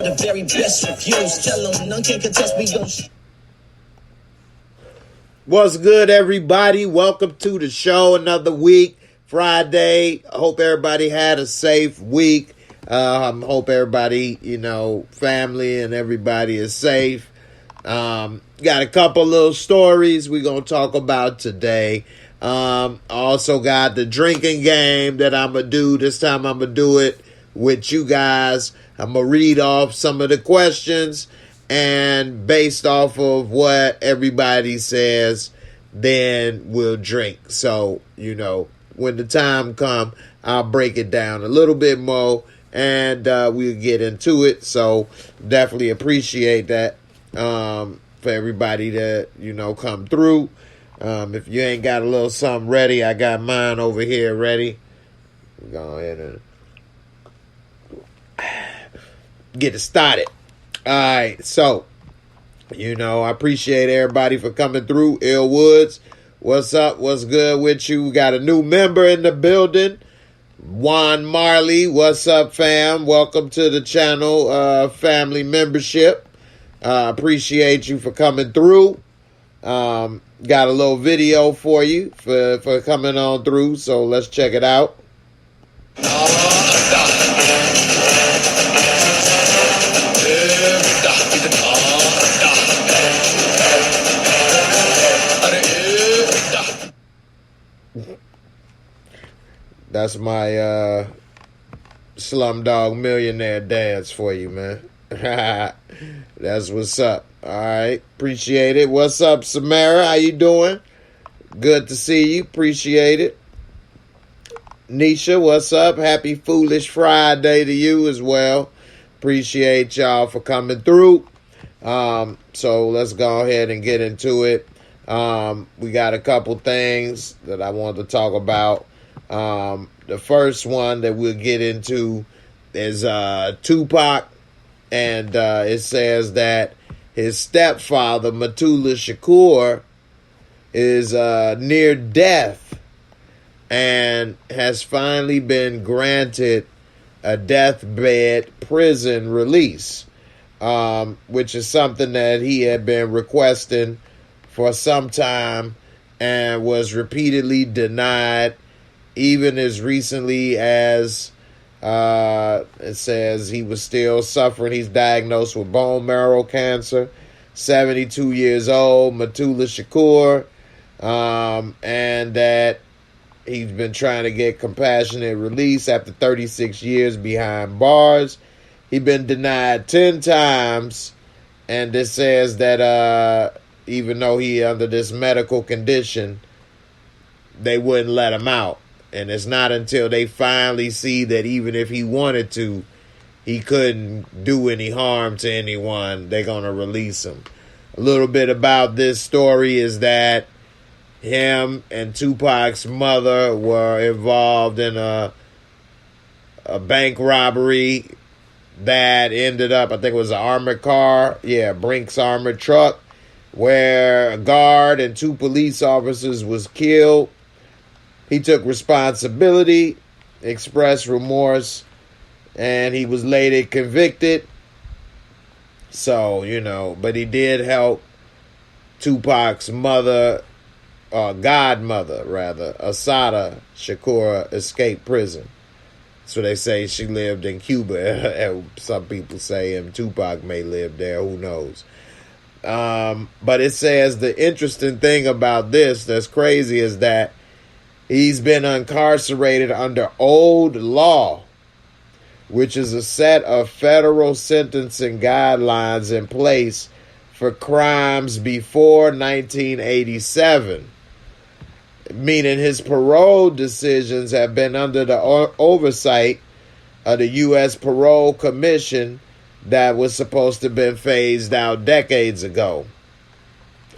The very best reviews. Tell them none can contest. We gon' What's good, everybody? Welcome to the show. Another week, Friday. I hope everybody had a safe week. Hope everybody, family and everybody is safe. Got a couple little stories we're going to talk about today. Also got the drinking game that I'm going to do. This time I'm going to do it with you guys. I'm going to read off some of the questions, and based off of what everybody says, then we'll drink. So, when the time comes, I'll break it down a little bit more, and we'll get into it. So, definitely appreciate that for everybody that, come through. If you ain't got a little something ready, I got mine over here ready. Go ahead and get it started. All right, so, I appreciate everybody for coming through. Ill Woods, what's up? What's good with you? We got a new member in the building. Juan Marley, what's up, fam? Welcome to the channel, family membership. Appreciate you for coming through. Got a little video for you for coming on through, so let's check it out. That's my Slumdog Millionaire dance for you, man. That's what's up. All right. Appreciate it. What's up, Samara? How you doing? Good to see you. Appreciate it. Nisha, what's up? Happy Foolish Friday to you as well. Appreciate y'all for coming through. So let's go ahead and get into it. We got a couple things that I want to talk about. The first one that we'll get into is Tupac, and it says that his stepfather, Mutulu Shakur, is near death and has finally been granted a deathbed prison release, which is something that he had been requesting for some time and was repeatedly denied. Even as recently as it says he was still suffering. He's diagnosed with bone marrow cancer, 72 years old, Mutulu Shakur, and that he's been trying to get compassionate release after 36 years behind bars. He's been denied 10 times, and this says that even though he under this medical condition, they wouldn't let him out. And it's not until they finally see that even if he wanted to, he couldn't do any harm to anyone, they're going to release him. A little bit about this story is that him and Tupac's mother were involved in a bank robbery that ended up, I think it was an armored car. Yeah, Brink's armored truck, where a guard and 2 police officers was killed. He took responsibility, expressed remorse, and he was later convicted. So, but he did help Tupac's mother, godmother, rather, Asada Shakur, escape prison. So they say she lived in Cuba. Some people say Tupac may live there. Who knows? But it says the interesting thing about this that's crazy is that he's been incarcerated under old law, which is a set of federal sentencing guidelines in place for crimes before 1987, meaning his parole decisions have been under the oversight of the U.S. Parole Commission that was supposed to have been phased out decades ago.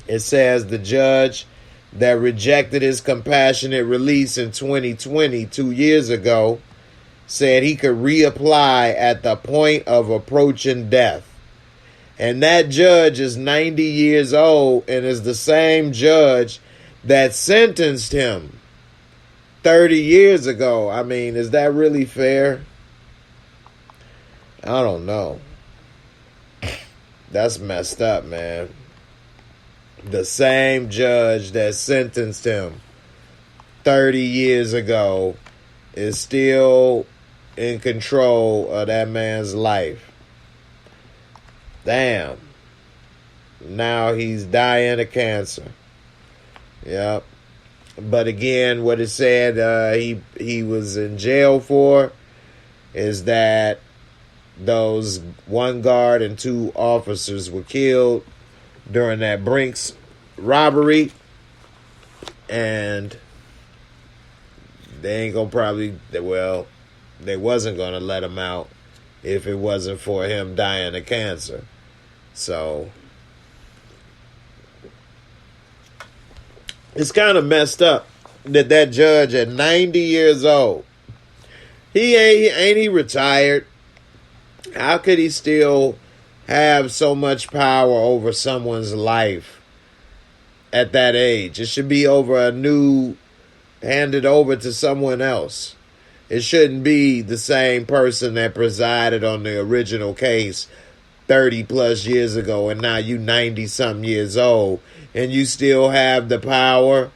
It says the judge that rejected his compassionate release in 2020, 2 years ago, said he could reapply at the point of approaching death. And that judge is 90 years old and is the same judge that sentenced him 30 years ago. I mean, is that really fair? I don't know. That's messed up, man. The same judge that sentenced him 30 years ago is still in control of that man's life. Damn. Now he's dying of cancer. Yep. But again, what it said he was in jail for is that those one guard and two officers were killed during that Brinks robbery, and they ain't gonna probably, well, they wasn't gonna let him out if it wasn't for him dying of cancer. So it's kind of messed up that judge at 90 years old, ain't he retired? How could he still have so much power over someone's life at that age? It should be handed over to someone else. It shouldn't be the same person that presided on the original case 30 plus years ago, and now you 90 something years old and you still have the power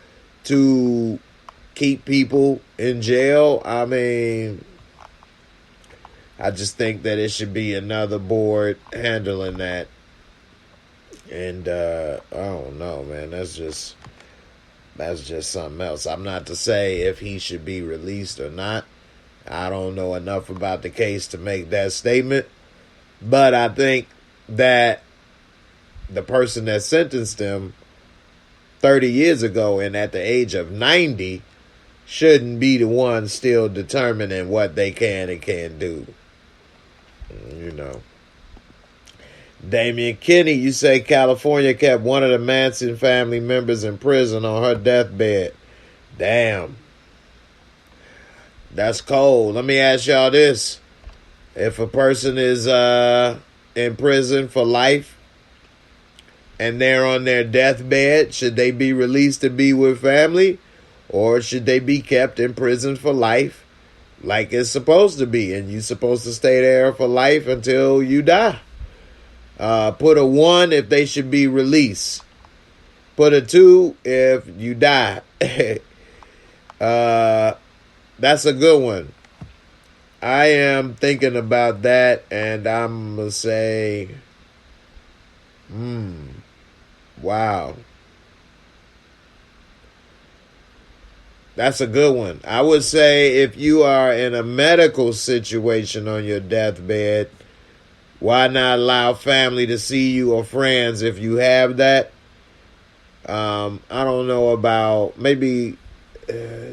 to keep people in jail. I mean, I just think that it should be another board handling that. And I don't know, man. That's just something else. I'm not to say if he should be released or not. I don't know enough about the case to make that statement. But I think that the person that sentenced him 30 years ago and at the age of 90 shouldn't be the one still determining what they can and can't do. You know. Damian Kinney, you say California kept one of the Manson family members in prison on her deathbed. Damn. That's cold. Let me ask y'all this. If a person is in prison for life and they're on their deathbed, should they be released to be with family? Or should they be kept in prison for life like it's supposed to be? And you're supposed to stay there for life until you die. Put a 1 if they should be released. Put a 2 if you die. That's a good one. I am thinking about that, and I'm going to say, wow. That's a good one. I would say if you are in a medical situation on your deathbed, why not allow family to see you or friends if you have that? I don't know about, maybe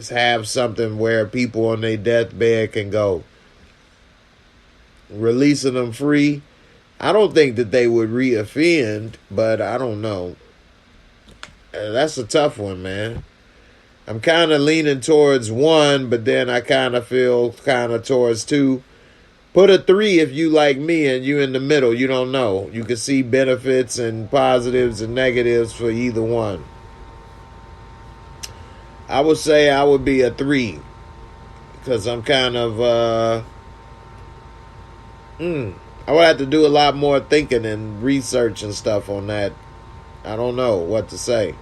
have something where people on their deathbed can go. Releasing them free. I don't think that they would reoffend, but I don't know. That's a tough one, man. I'm kind of leaning towards 1, but then I kind of feel kind of towards 2. Put a 3 if you like me and you in the middle. You don't know. You can see benefits and positives and negatives for either one. I would say I would be a 3 because I'm kind of, I would have to do a lot more thinking and research and stuff on that. I don't know what to say.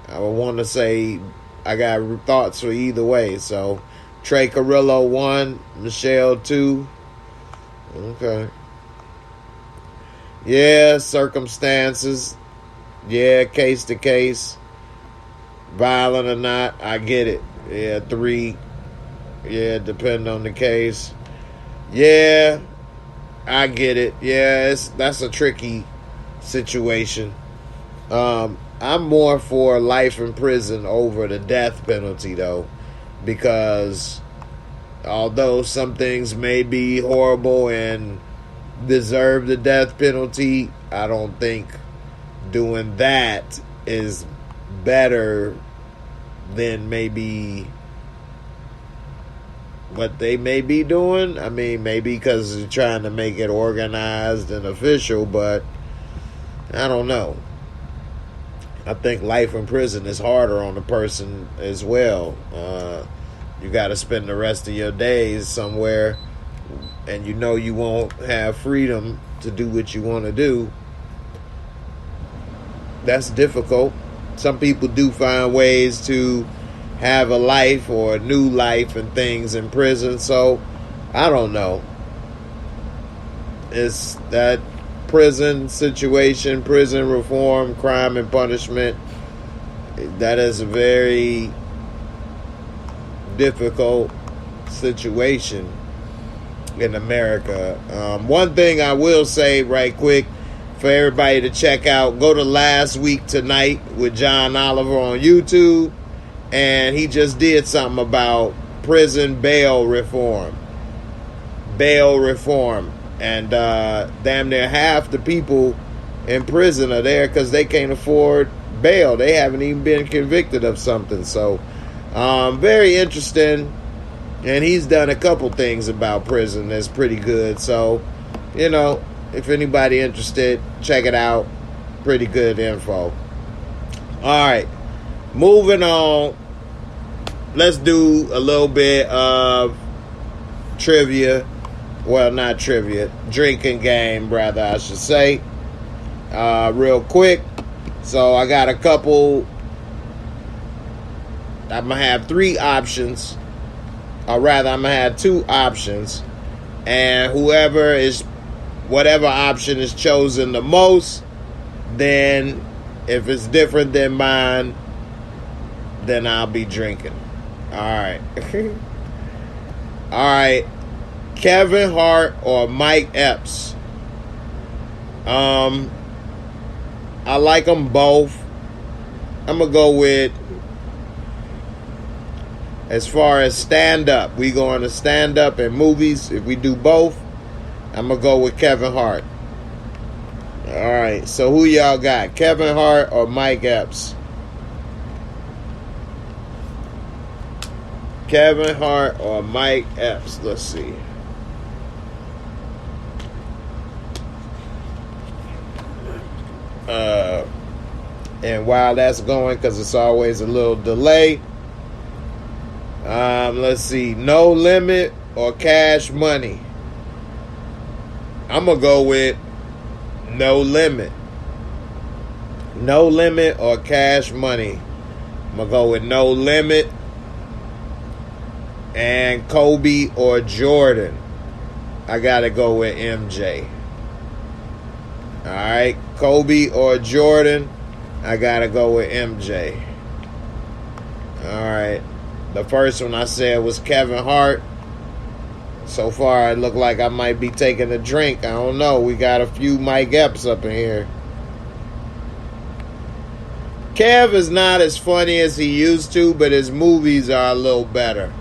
I would want to say I got thoughts for either way. So Trey Carrillo 1, Michelle 2. Okay. Yeah, circumstances. Yeah, case to case. Violent or not, I get it. Yeah, 3. Yeah, depending on the case. Yeah, I get it. Yeah, that's a tricky situation. I'm more for life in prison over the death penalty, though, because although some things may be horrible and deserve the death penalty, I don't think doing that is better than maybe what they may be doing. I mean, maybe because they're trying to make it organized and official, but I don't know. I think life in prison is harder on the person as well. You got to spend the rest of your days somewhere, and you know you won't have freedom to do what you want to do. that's difficult. Some people do find ways to have a life or a new life and things in prison. So I don't know. It's that prison situation, prison reform, crime and punishment. That is a very difficult situation in America. One thing I will say right quick for everybody to check out, go to Last Week Tonight with John Oliver on YouTube, and he just did something about prison bail reform. And damn near half the people in prison are there because they can't afford bail. They haven't even been convicted of something. So very interesting. And he's done a couple things about prison that's pretty good. So, you know, if anybody interested, check it out. Pretty good info. All right. Moving on. Let's do a little bit of trivia. Well, not trivia. Drinking game, rather, I should say. Real quick. So, I got a couple. I'm going to have 3 options. Or rather, I'm going to have 2 options. And whatever option is chosen the most, then if it's different than mine, then I'll be drinking. All right. All right. Kevin Hart or Mike Epps? I like them both. I'm going to go with, as far as stand-up, we going to stand-up and movies. If we do both, I'm going to go with Kevin Hart. All right, so who y'all got? Kevin Hart or Mike Epps? Kevin Hart or Mike Epps? Let's see. And while that's going, because it's always a little delay, let's see. No Limit or Cash Money? I'm going to go with No Limit. No Limit or Cash Money? I'm going to go with No Limit. And Kobe or Jordan? I got to go with MJ. All right. Kobe or Jordan? I got to go with MJ. All right. The first one I said was Kevin Hart. So far, it looked like I might be taking a drink. I don't know. We got a few Mike Epps up in here. Kev is not as funny as he used to, but his movies are a little better.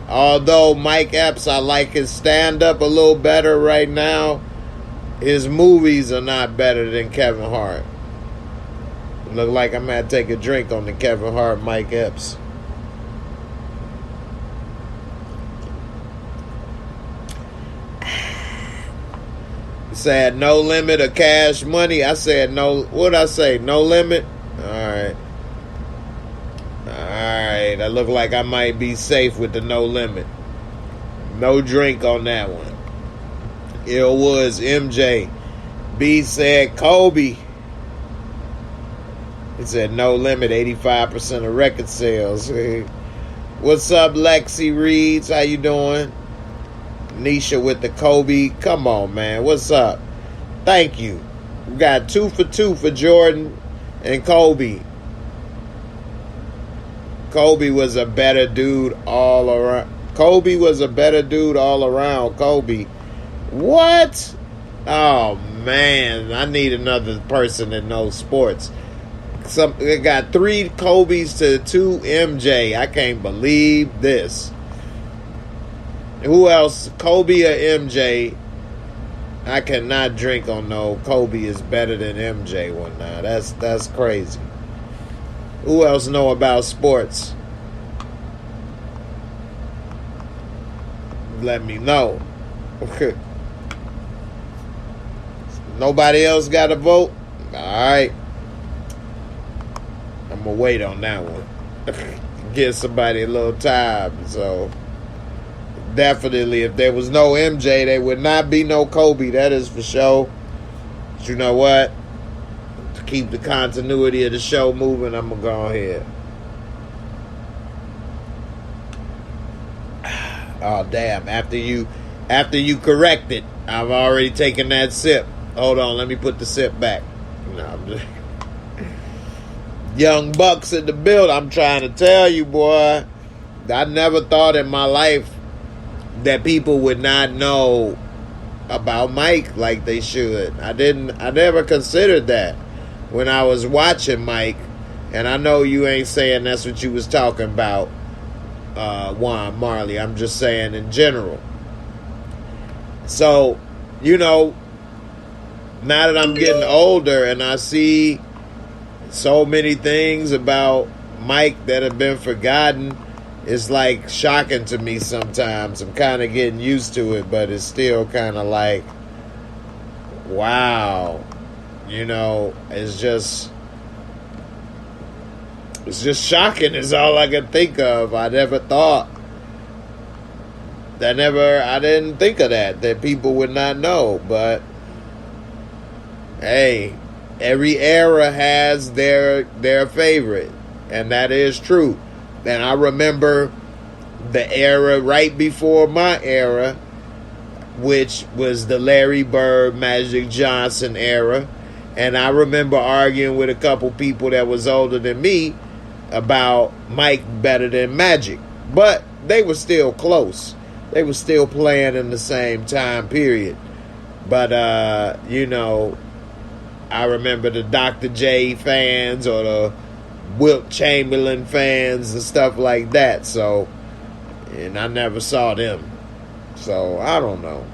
Although Mike Epps, I like his stand-up a little better right now, his movies are not better than Kevin Hart. Look like I'm going to take a drink on the Kevin Hart, Mike Epps. Said No Limit or Cash Money? I said no. What'd I say? No Limit? Alright. Alright. I look like I might be safe with the No Limit. No drink on that one. Ill Woods, MJ. B said Kobe. He said No Limit, 85% of record sales. What's up, Lexi Reeds? How you doing? Nisha with the Kobe. Come on, man. What's up? Thank you. We got 2 for 2 for Jordan and Kobe. Kobe was a better dude all around. Kobe was a better dude all around. Kobe. What? Oh, man. I need another person that knows sports. It got 3 Kobe's to 2 MJ. I can't believe this. Who else? Kobe or MJ? I cannot drink on no Kobe is better than MJ one now. That's crazy. Who else know about sports? Let me know. Nobody else got a vote? Alright. I'm going to wait on that one. Give somebody a little time. So, definitely, if there was no MJ, there would not be no Kobe. That is for sure. But you know what? keep the continuity of the show moving, I'm gonna go ahead. Oh damn! After you correct it, I've already taken that sip. Hold on, let me put the sip back. No, I'm just... Young Bucks in the build. I'm trying to tell you, boy. I never thought in my life that people would not know about Mike like they should. I never considered that when I was watching Mike. And I know you ain't saying that's what you was talking about, Juan Marley. I'm just saying in general. So, you know, now that I'm getting older and I see so many things about Mike that have been forgotten, it's like shocking to me sometimes. I'm kind of getting used to it, but it's still kind of like, wow. You know, it's just shocking is all I can think of. I didn't think of that people would not know. But hey, every era has their favorite, and that is true. And I remember the era right before my era, which was the Larry Bird, Magic Johnson era. And I remember arguing with a couple people that was older than me about Mike better than Magic. But they were still close. They were still playing in the same time period. But, you know, I remember the Dr. J fans or the Wilt Chamberlain fans and stuff like that. So, and I never saw them. So, I don't know.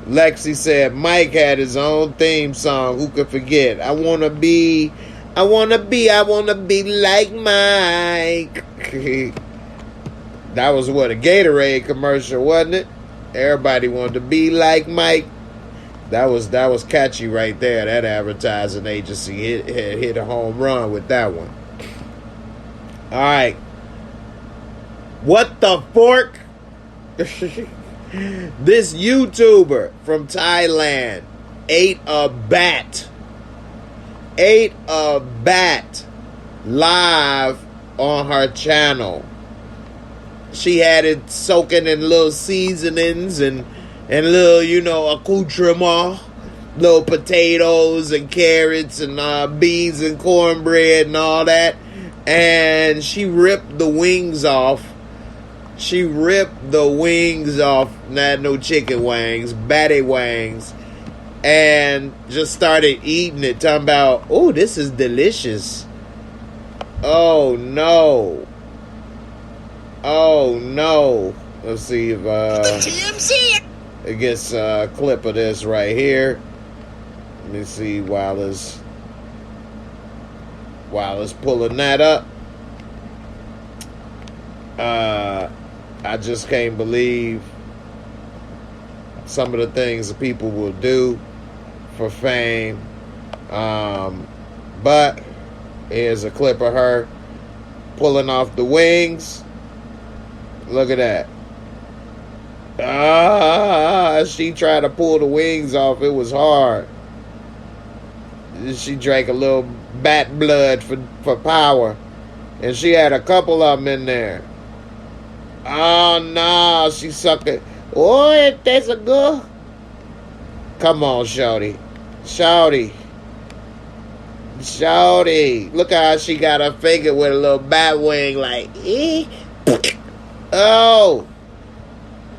Lexi said Mike had his own theme song. Who could forget? I wanna be like Mike. That was what, a Gatorade commercial, wasn't it? Everybody wanted to be like Mike. That was catchy right there. That advertising agency hit a home run with that one. All right. What the fork? This YouTuber from Thailand ate a bat live on her channel. She had it soaking in little seasonings and little, you know, accoutrement, little potatoes and carrots and beans and cornbread and all that. And she ripped the wings off. Not no chicken wings, batty wings, and just started eating it, talking about, oh, this is delicious. Oh no. Let's see if it gets a clip of this right here. Let me see while it's pulling that up. I just can't believe some of the things that people will do for fame. But here's a clip of her pulling off the wings. Look at that. She tried to pull the wings off. It was hard. She drank a little bat blood for power. And she had a couple of them in there. Oh, no. She sucked it. Oh, it tastes good. Come on, Shorty. Look how she got her finger with a little bat wing like, eh. Oh.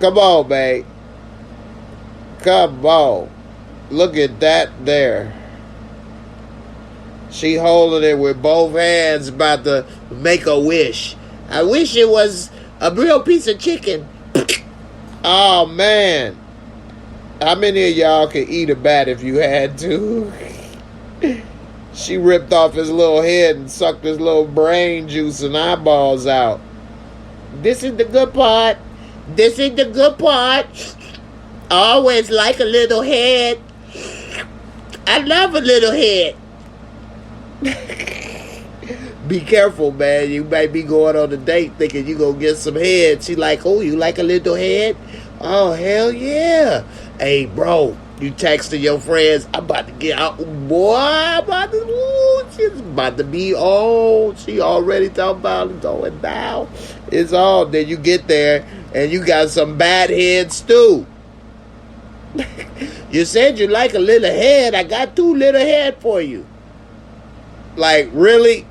Come on, babe. Come on. Look at that there. She holding it with both hands, about to make a wish. I wish it was a real piece of chicken. Oh, man. How many of y'all could eat a bat if you had to? She ripped off his little head and sucked his little brain juice and eyeballs out. This is the good part. I always like a little head. I love a little head. Be careful, man. You might be going on a date thinking you gonna get some head. She like, oh, you like a little head? Oh, hell yeah. Hey, bro, You texting your friends, I'm about to get out. Boy, she's about to be old. She already talking about it going down. It's all. Then you get there and you got some bad head stew. You said you like a little head. I got 2 little head for you. Like, really?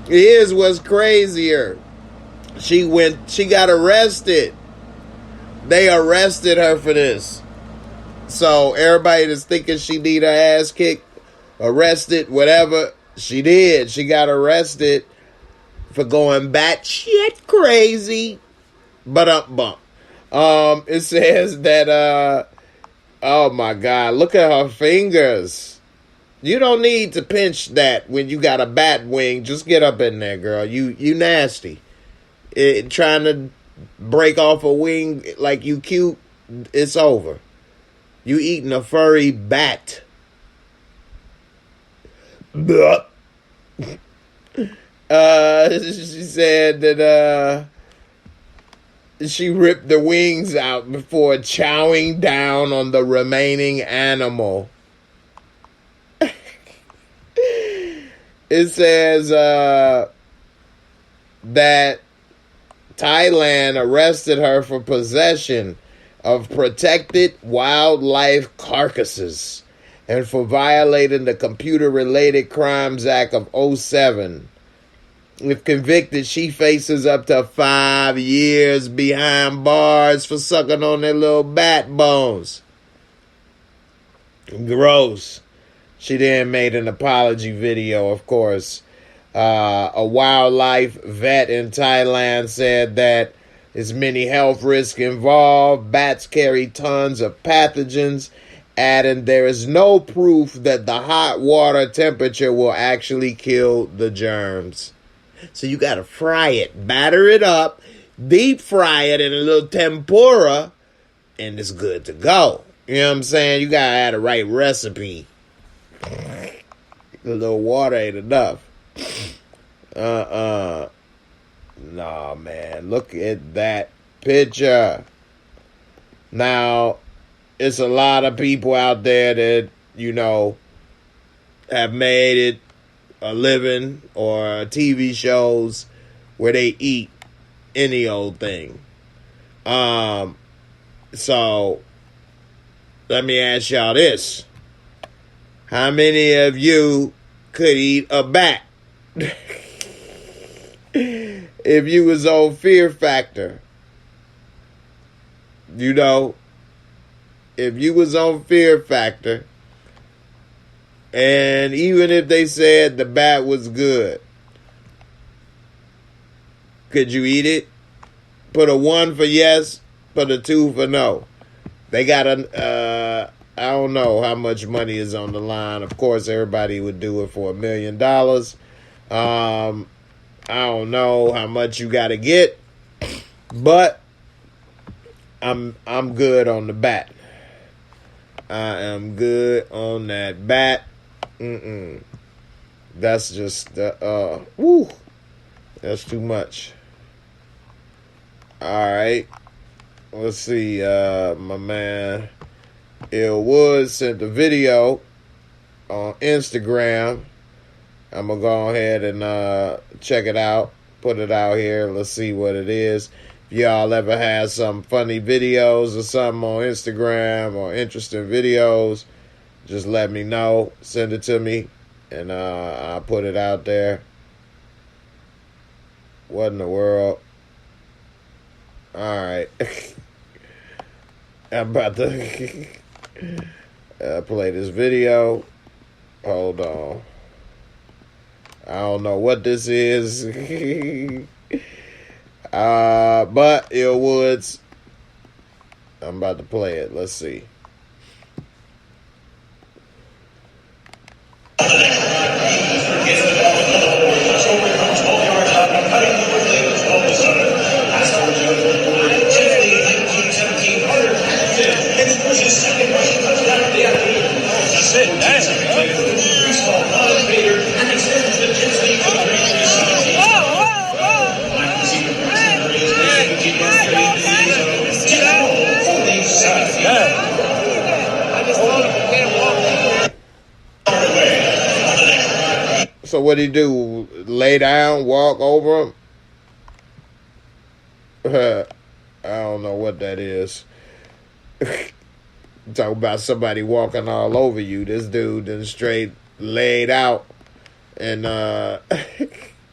Here's what's crazier. She got arrested. They arrested her for this. So everybody that's thinking she need her ass kicked, arrested, whatever, she did. She got arrested for going batshit crazy. Bump. It says that oh my God, look at her fingers. You don't need to pinch that when you got a bat wing. Just get up in there, girl. You nasty. Trying to break off a wing like you cute, it's over. You eating a furry bat. She said that she ripped the wings out before chowing down on the remaining animal. It says that Thailand arrested her for possession of protected wildlife carcasses and for violating the Computer-Related Crimes Act of 2007. If convicted, she faces up to 5 years behind bars for sucking on their little bat bones. Gross. She then made an apology video, of course. A wildlife vet in Thailand said that there's many health risks involved. Bats carry tons of pathogens, adding there is no proof that the hot water temperature will actually kill the germs. So you got to fry it, batter it up, deep fry it in a little tempura, and it's good to go. You know what I'm saying? You got to have the right recipe. A little water ain't enough. Nah, man. Look at that picture. Now, it's a lot of people out there that, you know, have made it a living or TV shows where they eat any old thing. So, let me ask y'all this. How many of you could eat a bat? If you was on Fear Factor. You know, if you was on Fear Factor, and even if they said the bat was good, could you eat it? Put a 1 for yes, put a 2 for no. They got a, I don't know how much money is on the line. Of course, everybody would do it for $1 million. I don't know how much you got to get, but I'm good on the bat. I am good on that bat. That's just that's too much. All right, let's see. My man Ill Woods sent a video on Instagram. I'm going to go ahead and check it out, put it out here. Let's see what it is. If y'all ever had some funny videos or something on Instagram or interesting videos, just let me know. Send it to me, and I'll put it out there. What in the world? All right. I'm about to play this video. Hold on. I don't know what this is. But Ill Woods, I'm about to play it. Let's see. So what do you do? Lay down, walk over him? I don't know what that is. Talk about somebody walking all over you. This dude then straight laid out, and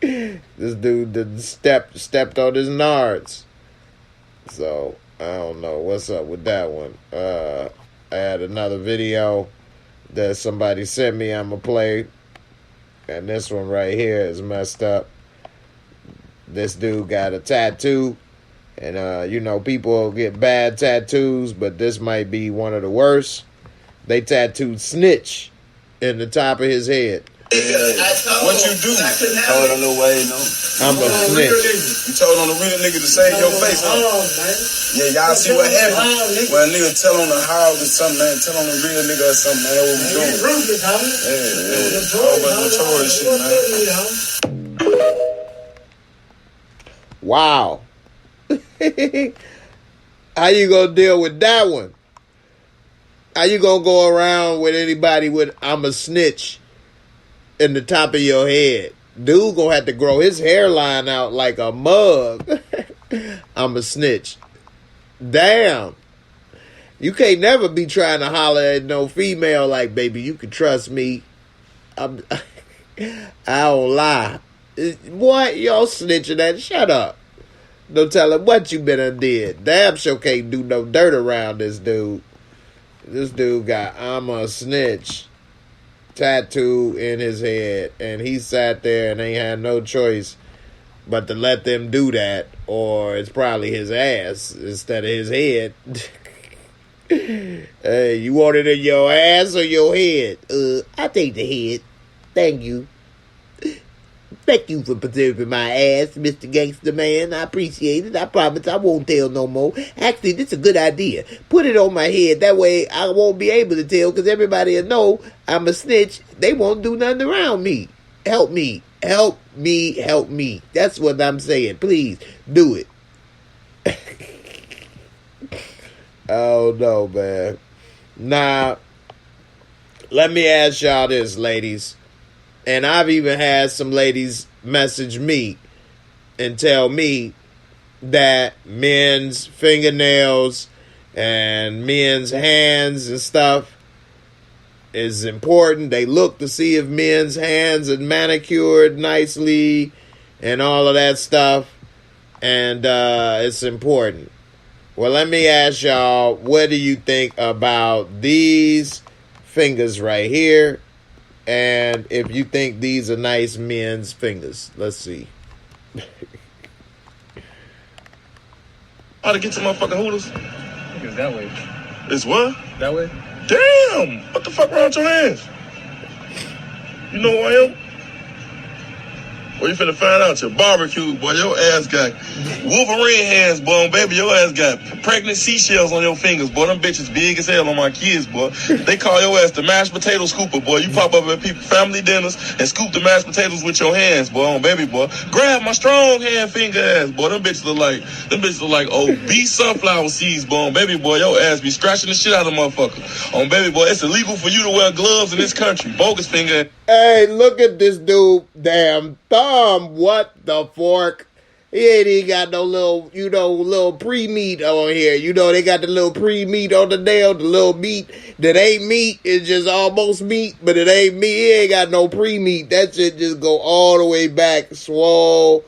this dude done stepped on his nards. So I don't know what's up with that one. I had another video that somebody sent me. I'ma play, and this one right here is messed up. This dude got a tattoo. And, you know, people get bad tattoos, but this might be one of the worst. They tattooed snitch in the top of his head. What you do? Told on the way, no. I'm a snitch. You told on the real nigga to save your face, huh? Yeah, y'all see what happened? Well, a nigga tell on the house or something, man. Tell on the real nigga or something, man. That's what we doing. Yeah. All about notorious shit, man. Wow. How you gonna deal with that one? How you gonna go around with anybody with "I'm a snitch" in the top of your head? Dude gonna have to grow his hairline out like a mug. I'm a snitch. Damn. You can't never be trying to holler at no female like, baby, you can trust me. I don't lie. What? Y'all snitching that? Shut up. Don't tell him what you been and did. Damn sure can't do no dirt around this dude. This dude got "I'm a snitch" tattoo in his head. And he sat there and ain't had no choice but to let them do that. Or it's probably his ass instead of his head. Hey, you want it in your ass or your head? I take the head. Thank you. Thank you for preserving my ass, Mr. Gangster Man. I appreciate it. I promise I won't tell no more. Actually, this is a good idea. Put it on my head. That way I won't be able to tell because everybody will know I'm a snitch. They won't do nothing around me. Help me. Help me. Help me. That's what I'm saying. Please do it. Oh, no, man. Now, let me ask y'all this, ladies. And I've even had some ladies message me and tell me that men's fingernails and men's hands and stuff is important. They look to see if men's hands are manicured nicely and all of that stuff. And it's important. Well, let me ask y'all, what do you think about these fingers right here? And if you think these are nice men's fingers. Let's see. How to get to motherfucking Hooters? I think it's that way. It's what? That way? Damn! What the fuck wrong with your hands? You know who I am? Well, you finna find out your barbecue, boy. Your ass got Wolverine hands, boy. Baby, your ass got pregnant seashells on your fingers, boy. Them bitches big as hell on my kids, boy. They call your ass the mashed potato scooper, boy. You pop up at people family dinners and scoop the mashed potatoes with your hands, boy. On baby, boy. Grab my strong hand finger ass, boy. Them bitches look like obese sunflower seeds, boy. On baby, boy. Your ass be scratching the shit out of motherfucker. On baby, boy. It's illegal for you to wear gloves in this country. Bogus finger. Hey, look at this dude. Damn thumb. What the fork? He ain't even got no little, little pre-meat on here. You know, they got the little pre-meat on the nail, the little meat that ain't meat. It's just almost meat, but it ain't meat. He ain't got no pre-meat. That shit just go all the way back. Swole,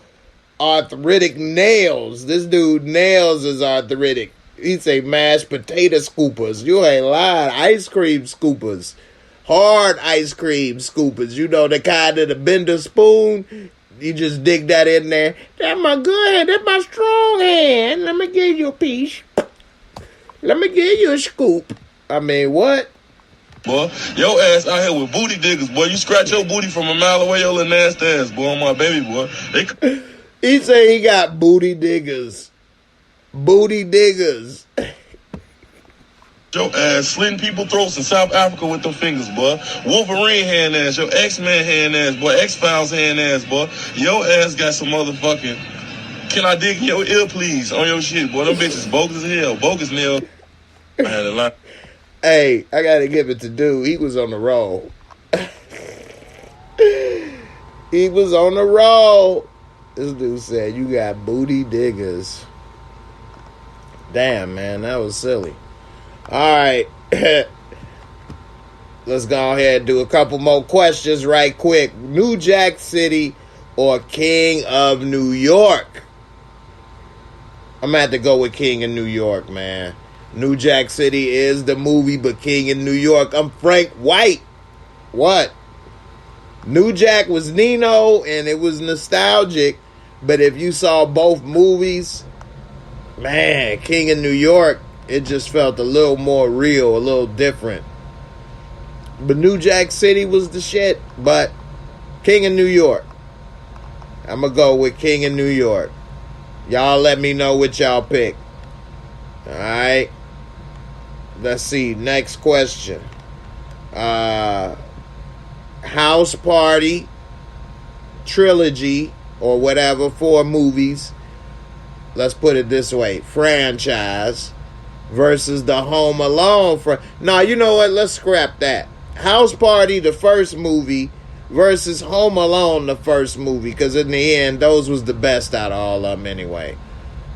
arthritic nails. This dude nails is arthritic. He say mashed potato scoopers. You ain't lying. Ice cream scoopers. Hard ice cream scoopers. You know, the kind of the bender spoon. You just dig that in there. That's my good hand. That's my strong hand. Let me give you a piece. Let me give you a scoop. I mean, what? Boy, your ass out here with booty diggers, boy. You scratch your booty from a mile away, your little nasty ass, boy. On my baby, boy. He say he got booty diggers. Booty diggers. Your ass slitting people throats in South Africa with them fingers, boy. Wolverine hand ass, your X-Men hand ass, boy. X-Files hand ass, boy. Your ass got some motherfucking, can I dig in your ear, please, on your shit, boy. Them bitches bogus as hell. Bogus nail. I had a lot. Hey, I gotta give it to dude. He was on the roll. He was on the roll. This dude said, you got booty diggers. Damn, man, that was silly. All right. Let's go ahead and do a couple more questions right quick. New Jack City or King of New York? I'm going to have to go with King of New York, man. New Jack City is the movie, but King of New York, I'm Frank White. What? New Jack was Nino, and it was nostalgic. But if you saw both movies, man, King of New York, it just felt a little more real, a little different. But New Jack City was the shit. But King of New York. I'm going to go with King of New York. Y'all let me know what y'all pick. Alright. Let's see. Next question. House Party trilogy or whatever, 4 movies. Let's put it this way. Franchise versus the Home Alone. No, you know what? Let's scrap that. House Party, the first movie, versus Home Alone, the first movie. Because in the end, those was the best out of all of them anyway.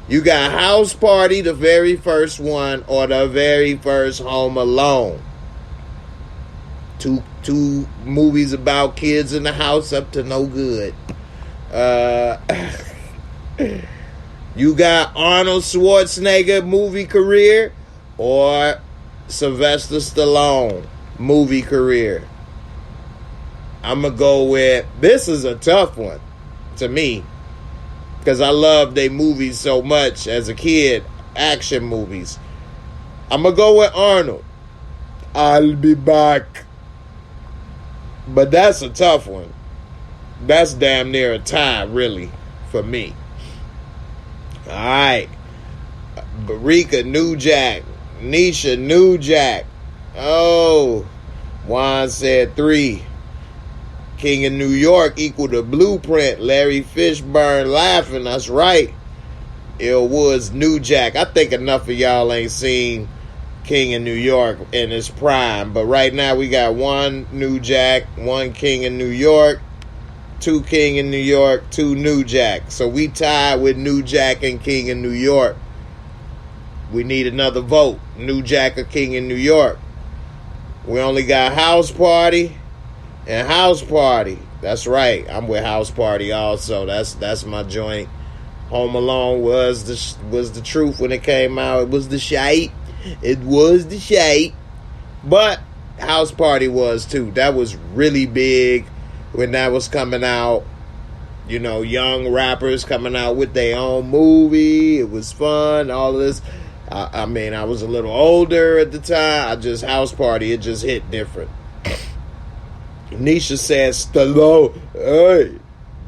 You got House Party, the very first one, or the very first Home Alone. Two movies about kids in the house up to no good. You got Arnold Schwarzenegger movie career or Sylvester Stallone movie career. I'm going to go with, this is a tough one to me because I love their movies so much as a kid, action movies. I'm going to go with Arnold. I'll be back. But that's a tough one. That's damn near a tie, really, for me. All right. Barika, New Jack. Nisha, New Jack. Oh. Juan said 3. King of New York equal to Blueprint. Larry Fishburne laughing. That's right. It was New Jack. I think enough of y'all ain't seen King of New York in his prime. But right now we got 1 New Jack, 1 King of New York, 2 King of New York, 2 New Jack. So we tied with New Jack and King of New York. We need another vote. New Jack or King of New York. We only got House Party and House Party. That's right. I'm with House Party also. That's my joint. Home Alone was the truth when it came out. It was the shite. It was the shite. But House Party was too. That was really big when that was coming out. You know, young rappers coming out with their own movie. It was fun. All of this. I mean, I was a little older at the time. House Party, it just hit different. Nisha said, Stallone, hey,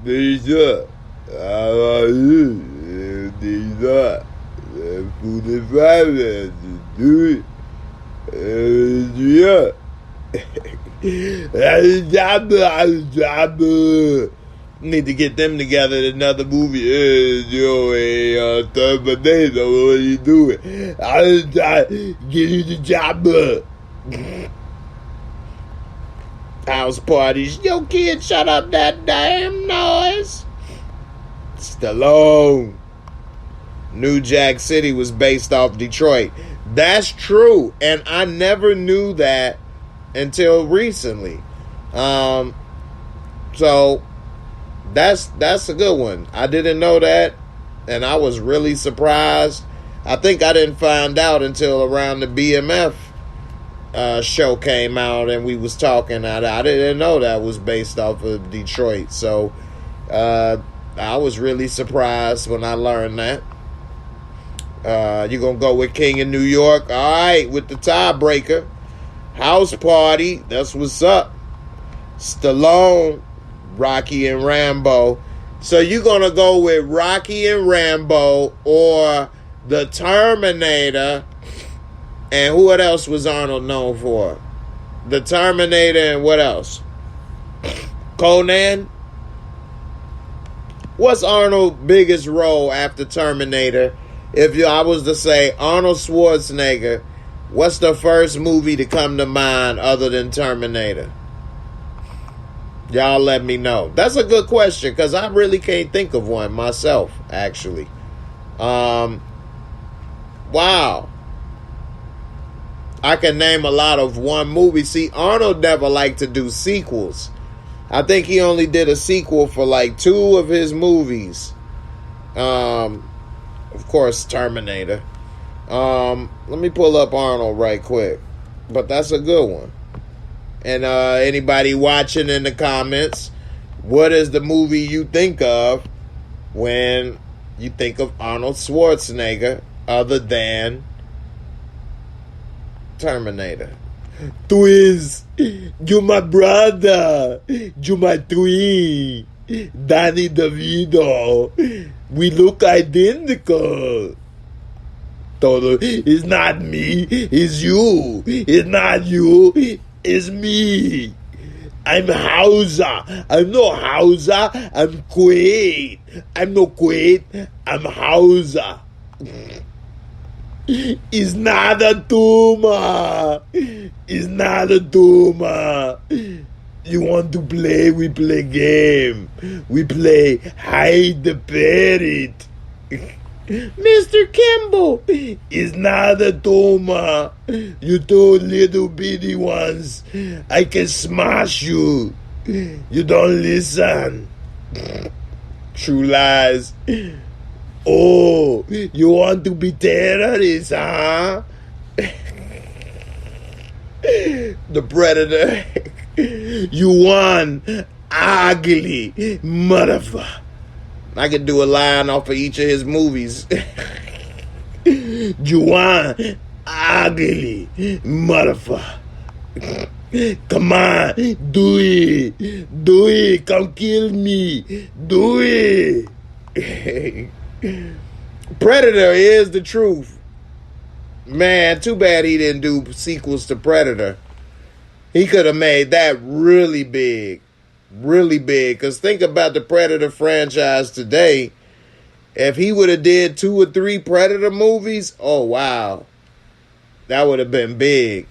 Nisha, how are you? Nisha, 45, dude. Yeah. Need to get them together in another movie. Terminator, what are you doing? I'll get you the job. House parties. Yo, kid, shut up that damn noise. Stallone. New Jack City was based off Detroit. That's true. And I never knew that until recently. So that's a good one. I didn't know that, and I was really surprised. I think I didn't find out until around the BMF show came out, and we was talking. I didn't know that was based off of Detroit. So I was really surprised when I learned that. You're going to go with King of New York. All right, with the tiebreaker. House Party, that's what's up. Stallone, Rocky and Rambo. So you're going to go with Rocky and Rambo or The Terminator. And what else was Arnold known for? The Terminator and what else? Conan? What's Arnold's biggest role after Terminator? If I was to say Arnold Schwarzenegger, What's the first movie to come to mind other than Terminator? Y'all let me know. That's a good question because I really can't think of one myself, actually. Wow. I can name a lot of one movie. See, Arnold never liked to do sequels. I think he only did a sequel for like 2 of his movies. Of course, Terminator. Let me pull up Arnold right quick. But that's a good one. And anybody watching in the comments, what is the movie you think of when you think of Arnold Schwarzenegger other than Terminator? Twins, you my brother, you my twin, Danny DeVito. We look identical. Todo. It's not me, it's you. It's not you, it's me. I'm Hausa. I'm no Hausa, I'm Kuwait. I'm no Kuwait, I'm Hausa. It's not a tumor. It's not a tumor. You want to play? We play game. We play hide the parrot. Mr. Kimball, it's not a tumor. You 2 little bitty ones. I can smash you. You don't listen. True lies. Oh, you want to be terrorist, huh? The Predator. You won. Ugly motherfucker. I could do a line off of each of his movies. You won. Ugly motherfucker. Come on. Do it. Do it. Come kill me. Do it. Predator is the truth. Man, too bad he didn't do sequels to Predator. He could have made that really big. Really big. Because think about the Predator franchise today. If he would have did 2 or 3 Predator movies, oh wow. That would have been big.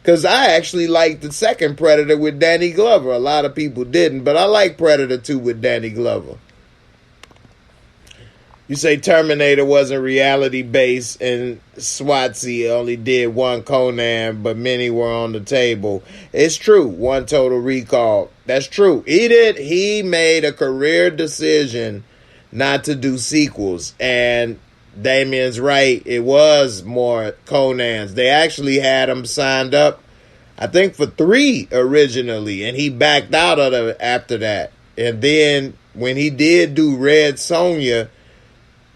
Because I actually liked the second Predator with Danny Glover. A lot of people didn't. But I like Predator 2 with Danny Glover. You say Terminator wasn't reality-based and Swazi only did 1 Conan, but many were on the table. It's true. 1 Total Recall. That's true. He made a career decision not to do sequels. And Damien's right. It was more Conans. They actually had him signed up, I think, for 3 originally. And he backed out of it after that. And then when he did do Red Sonja,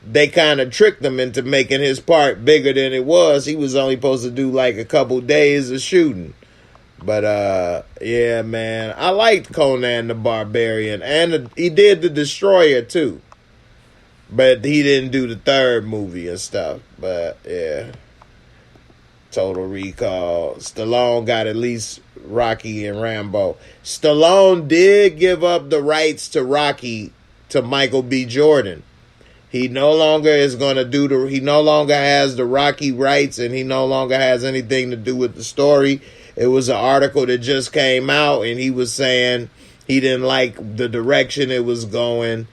they kind of tricked him into making his part bigger than it was. He was only supposed to do like a couple days of shooting. But, yeah, man. I liked Conan the Barbarian. And he did The Destroyer, too. But he didn't do the 3rd movie and stuff. But, yeah. Total Recall. Stallone got at least Rocky and Rambo. Stallone did give up the rights to Rocky to Michael B. Jordan. He no longer is going to he no longer has the Rocky rights, and he no longer has anything to do with the story. It was an article that just came out, and he was saying he didn't like the direction it was going.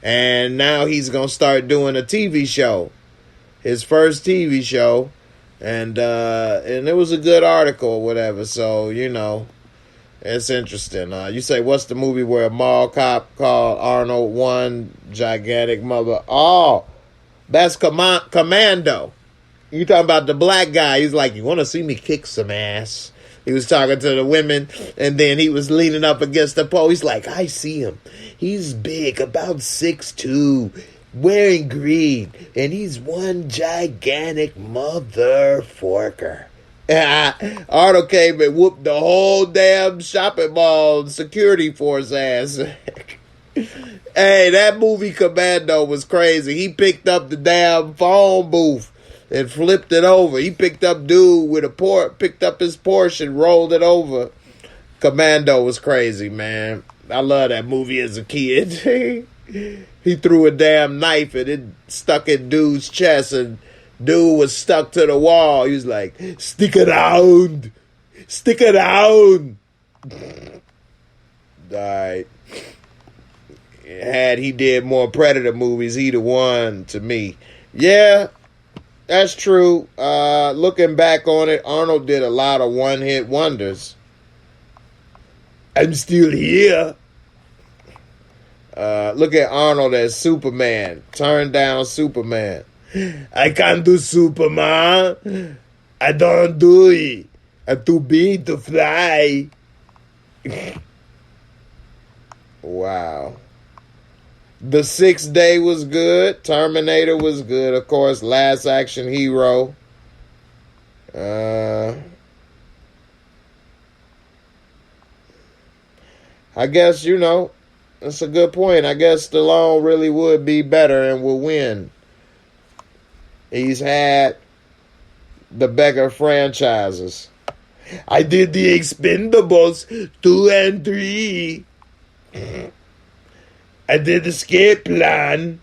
And now he's going to start doing a TV show, his first TV show. And it was a good article or whatever. So, you know, it's interesting. You say, what's the movie where a mall cop called Arnold one gigantic mother? Oh, that's Commando. You talking about the black guy. He's like, you want to see me kick some ass? He was talking to the women, and then he was leaning up against the pole. He's like, I see him. He's big, about 6'2", wearing green, and he's one gigantic motherfucker. Arnold came and whooped the whole damn shopping mall security force ass. Hey, that movie Commando was crazy. He picked up the damn phone booth and flipped it over. He picked up dude with picked up his Porsche and rolled it over. Commando was crazy, man. I love that movie as a kid. He threw a damn knife and it stuck in dude's chest and dude was stuck to the wall. He was like, stick around. Stick around. Alright. Had he did more Predator movies, he'd have won to me. Yeah, that's true. Looking back on it, Arnold did a lot of one-hit wonders. I'm still here. Look at Arnold as Superman. Turn down Superman. I can't do Superman. I don't do it. I'm too big to fly. Wow. The Sixth Day was good. Terminator was good. Of course, Last Action Hero. I guess, that's a good point. I guess Stallone really would be better and would win. He's had the bigger franchises. I did the Expendables 2 and 3. I did Escape Plan.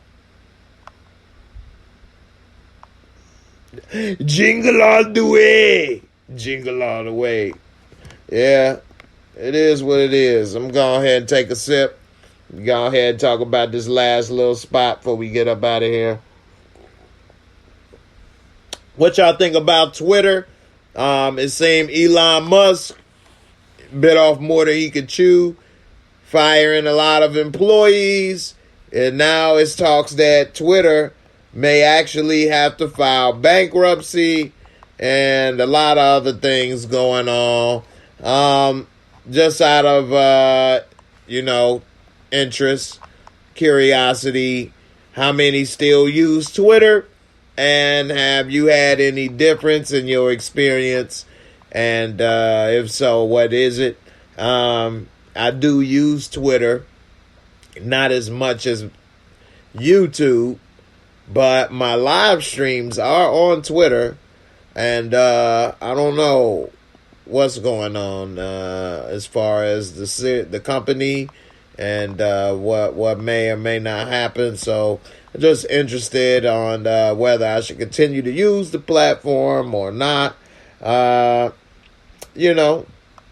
Jingle all the way. Jingle all the way. Yeah, it is what it is. I'm going to go ahead and take a sip. Go ahead and talk about this last little spot before we get up out of here. What y'all think about Twitter? It seemed Elon Musk bit off more than he could chew, firing a lot of employees, and now it's talks that Twitter may actually have to file bankruptcy and a lot of other things going on. Just out of, interest, curiosity, how many still use Twitter? And have you had any difference in your experience? And if so, what is it? I do use Twitter, not as much as YouTube, but my live streams are on Twitter. And I don't know what's going on as far as the company and what may or may not happen. So I'm just interested on whether I should continue to use the platform or not.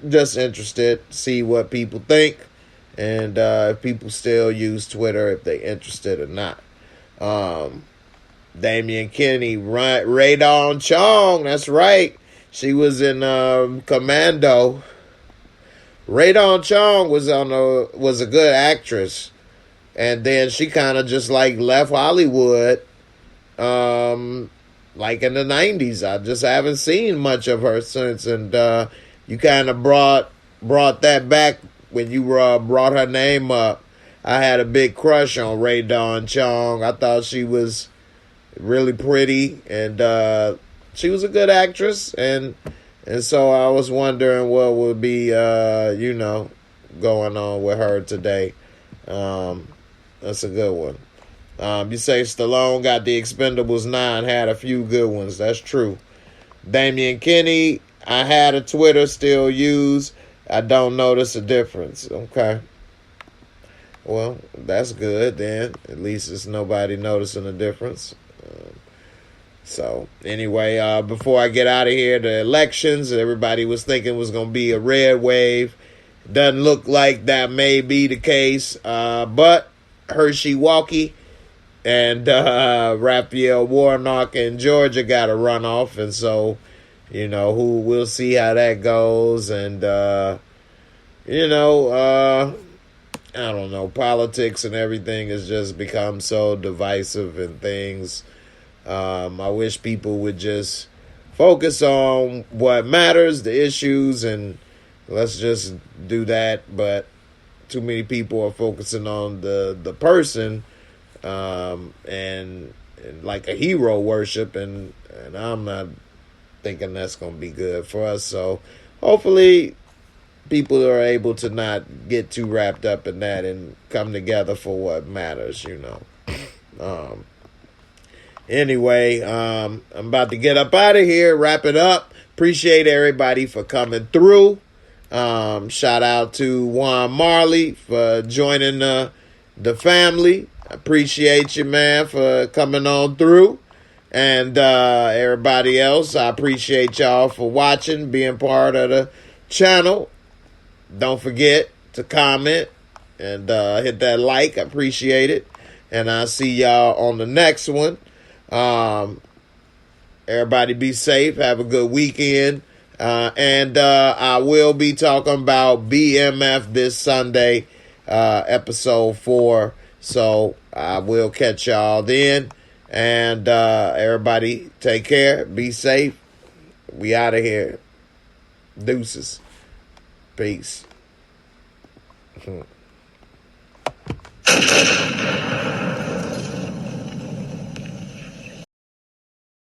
Just interested to see what people think and if people still use Twitter, if they're interested or not. Damian Kinney, Ray Dawn Chong, that's right. She was in Commando. Ray Dawn Chong was a good actress, and then she kind of just left Hollywood, like in the 90s. I just haven't seen much of her since, and you kind of brought that back when you brought her name up. I had a big crush on Ray Dawn Chong. I thought she was really pretty, and she was a good actress, and so I was wondering what would be, going on with her today. That's a good one. You say Stallone got the Expendables 9, had a few good ones. That's true. Damian Kinney, I had a Twitter, still use. I don't notice a difference. Okay. Well, that's good then. At least it's nobody noticing a difference. So, anyway, before I get out of here, the elections, everybody was thinking was going to be a red wave. Doesn't look like that may be the case. But Hershey Walkie and Raphael Warnock in Georgia got a runoff. And so, we'll see how that goes. And, I don't know, politics and everything has just become so divisive and things. I wish people would just focus on what matters, the issues, and let's just do that. But too many people are focusing on the person and like a hero worship, and I'm not thinking that's going to be good for us. So hopefully people are able to not get too wrapped up in that and come together for what matters, Anyway, I'm about to get up out of here, wrap it up. Appreciate everybody for coming through. Shout out to Juan Marley for joining the family. Appreciate you, man, for coming on through. And everybody else, I appreciate y'all for watching, being part of the channel. Don't forget to comment and hit that like. I appreciate it. And I'll see y'all on the next one. Everybody be safe. Have a good weekend. And I will be talking about BMF this Sunday, episode 4. So I will catch y'all then. And everybody take care. Be safe. We out of here. Deuces. Peace.